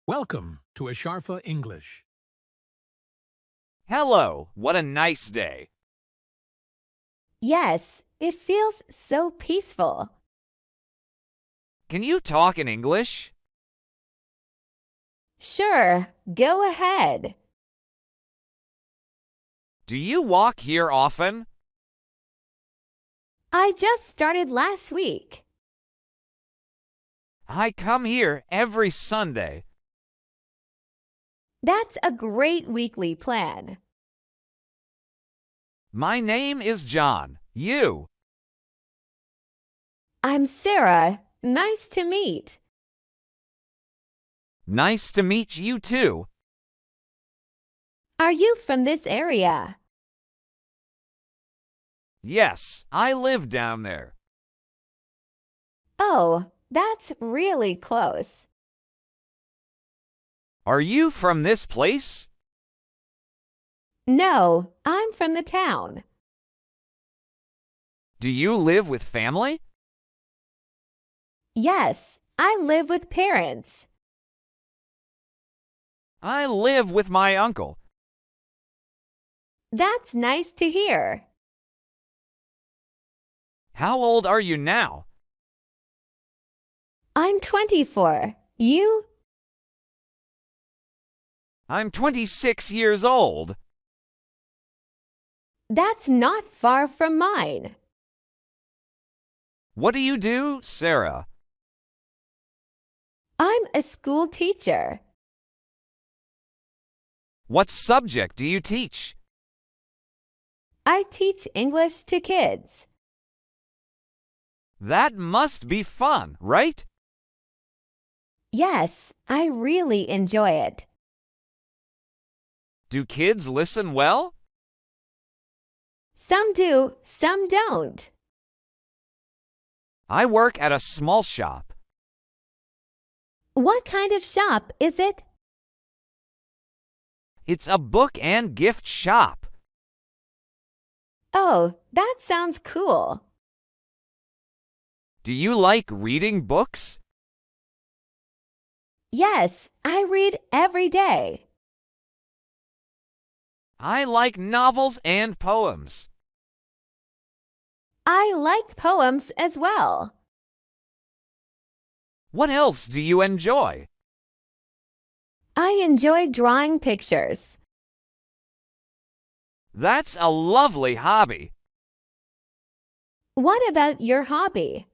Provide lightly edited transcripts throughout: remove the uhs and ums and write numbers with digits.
Welcome to Asharfa English. Hello, what a nice day. Yes, it feels so peaceful. Can you talk in English? Sure, go ahead. Do you walk here often? I just started last week. I come here every Sunday. That's a great weekly plan. My name is John. You? I'm Sarah. Nice to meet. Nice to meet you too. Are you from this area? Yes, I live down there. Oh, that's really close. Are you from this place? No, I'm from the town. Do you live with family? Yes, I live with parents. I live with my uncle. That's nice to hear. How old are you now? I'm 24. You? I'm 26 years old. That's not far from mine. What do you do, Sarah? I'm a school teacher. What subject do you teach? I teach English to kids. That must be fun, right? Yes, I really enjoy it. Do kids listen well? Some do, some don't. I work at a small shop. What kind of shop is it? It's a book and gift shop. Oh, that sounds cool. Do you like reading books? Yes, I read every day. I like novels and poems. I like poems as well. What else do you enjoy? I enjoy drawing pictures. That's a lovely hobby. What about your hobby?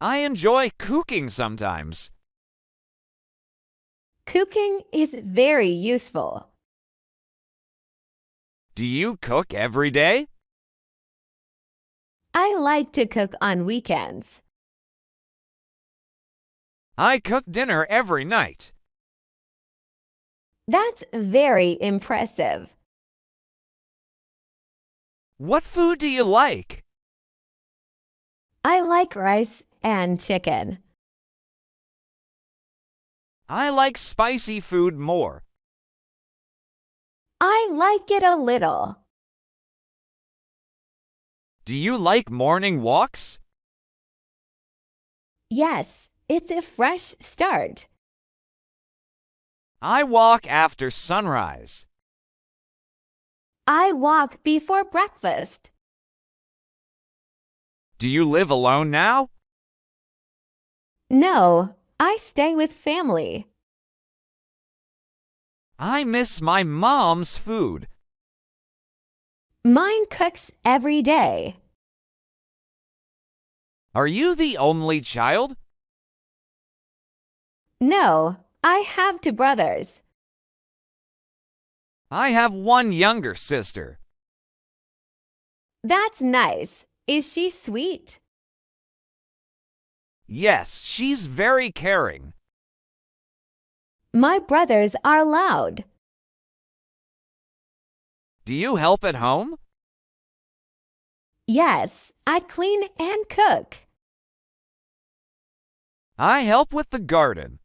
I enjoy cooking sometimes. Cooking is very useful. Do you cook every day? I like to cook on weekends. I cook dinner every night. That's very impressive. What food do you like? I like rice and chicken. I like spicy food more. I like it a little. Do you like morning walks? Yes, it's a fresh start. I walk after sunrise. I walk before breakfast. Do you live alone now? No, I stay with family. I miss my mom's food. Mine cooks every day. Are you the only child? No, I have two brothers. I have one younger sister. That's nice. Is she sweet? Yes, she's very caring. My brothers are loud. Do you help at home? Yes, I clean and cook. I help with the garden.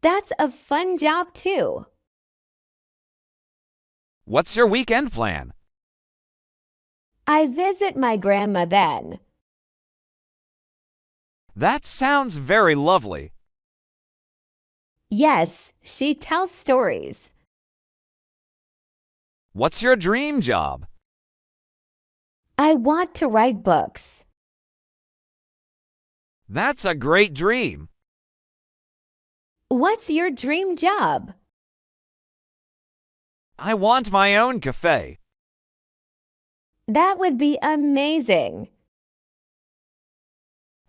That's a fun job too. What's your weekend plan? I visit my grandma then. That sounds very lovely. Yes, she tells stories. What's your dream job? I want to write books. That's a great dream. What's your dream job? I want my own cafe. That would be amazing.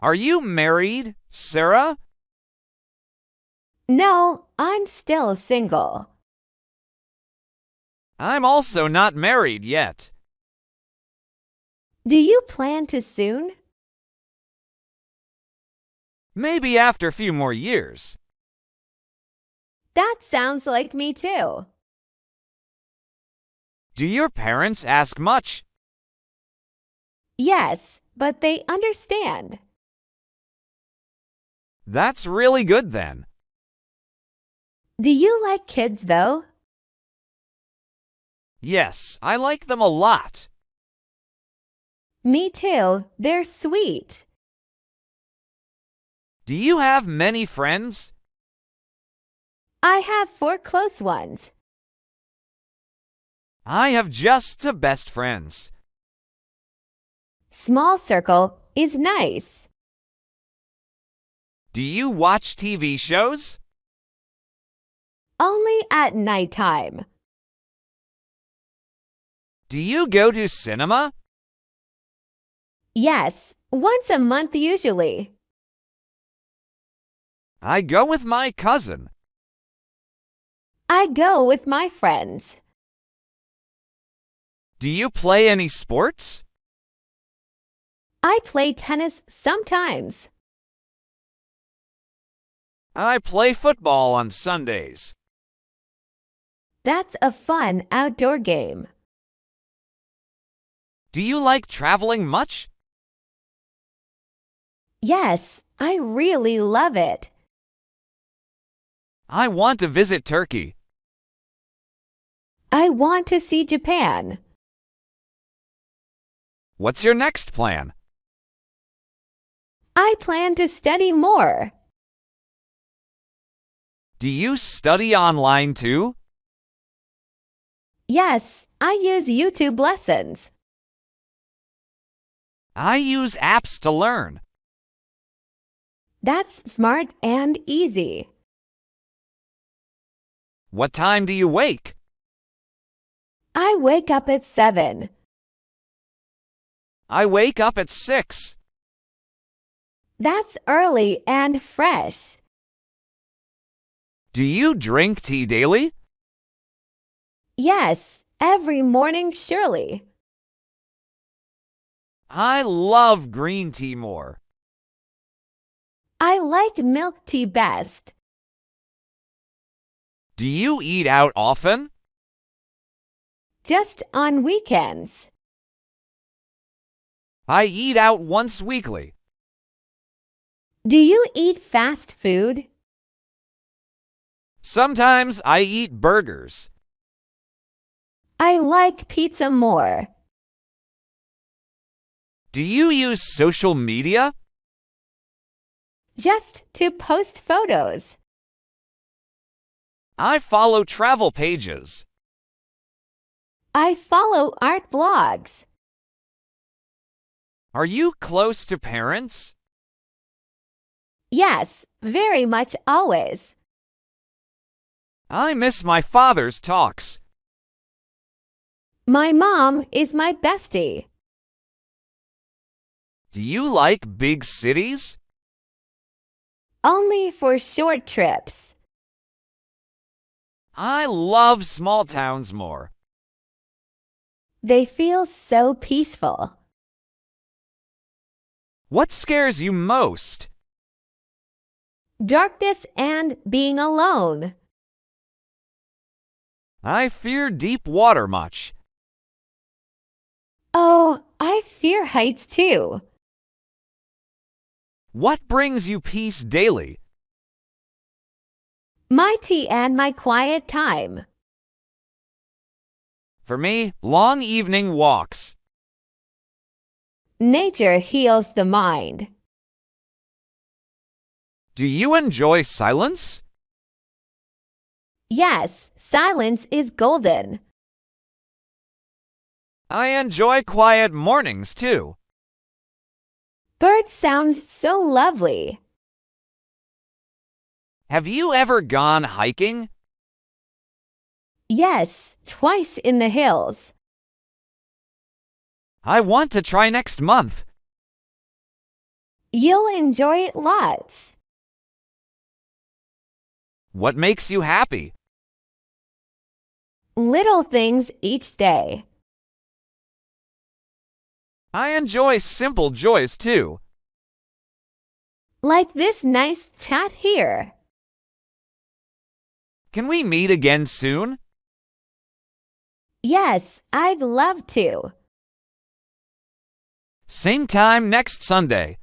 Are you married, Sarah? No, I'm still single. I'm also not married yet. Do you plan to soon? Maybe after a few more years. That sounds like me too. Do your parents ask much? Yes, but they understand. That's really good then. Do you like kids though? Yes, I like them a lot. Me too. They're sweet. Do you have many friends? I have 4 close ones. I have just the best friends. Small circle is nice. Do you watch TV shows? Only at nighttime. Do you go to cinema? Yes, once a month usually. I go with my cousin. I go with my friends. Do you play any sports? I play tennis sometimes. I play football on Sundays. That's a fun outdoor game. Do you like traveling much? Yes, I really love it. I want to visit Turkey. I want to see Japan. What's your next plan? I plan to study more. Do you study online too? Yes, I use YouTube lessons. I use apps to learn. That's smart and easy. What time do you wake? I wake up at 7. I wake up at 6. That's early and fresh. Do you drink tea daily? Yes, every morning surely. I love green tea more. I like milk tea best. Do you eat out often? Just on weekends. I eat out once weekly. Do you eat fast food? Sometimes I eat burgers. I like pizza more. Do you use social media? Just to post photos. I follow travel pages. I follow art blogs. Are you close to parents? Yes, very much always. I miss my father's talks. My mom is my bestie. Do you like big cities? Only for short trips. I love small towns more. They feel so peaceful. What scares you most? Darkness and being alone. I fear deep water much. Oh, I fear heights too. What brings you peace daily? My tea and my quiet time. For me, long evening walks. Nature heals the mind. Do you enjoy silence? Yes, silence is golden. I enjoy quiet mornings too. Birds sound so lovely. Have you ever gone hiking? Yes, twice in the hills. I want to try next month. You'll enjoy it lots. What makes you happy? Little things each day. I enjoy simple joys too. Like this nice chat here. Can we meet again soon? Yes, I'd love to. Same time next Sunday.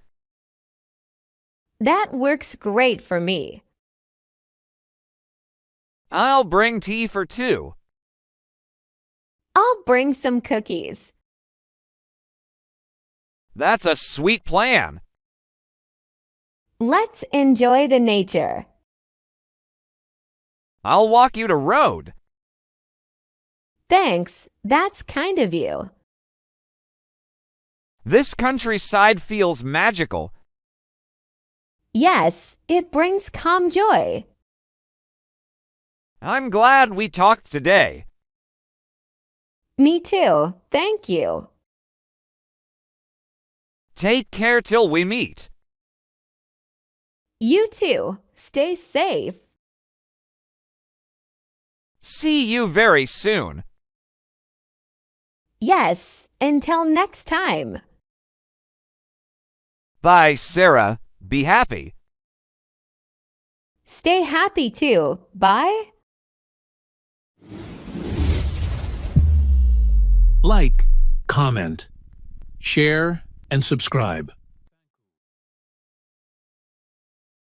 That works great for me. I'll bring tea for two. I'll bring some cookies. That's a sweet plan. Let's enjoy the nature. I'll walk you to road. Thanks, that's kind of you. This countryside feels magical. Yes, it brings calm joy. I'm glad we talked today. Me too, thank you. Take care till we meet. You too, stay safe. See you very soon. Yes, until next time. Bye, Sarah. Be happy. Stay happy too. Bye. Like, comment, share, and subscribe.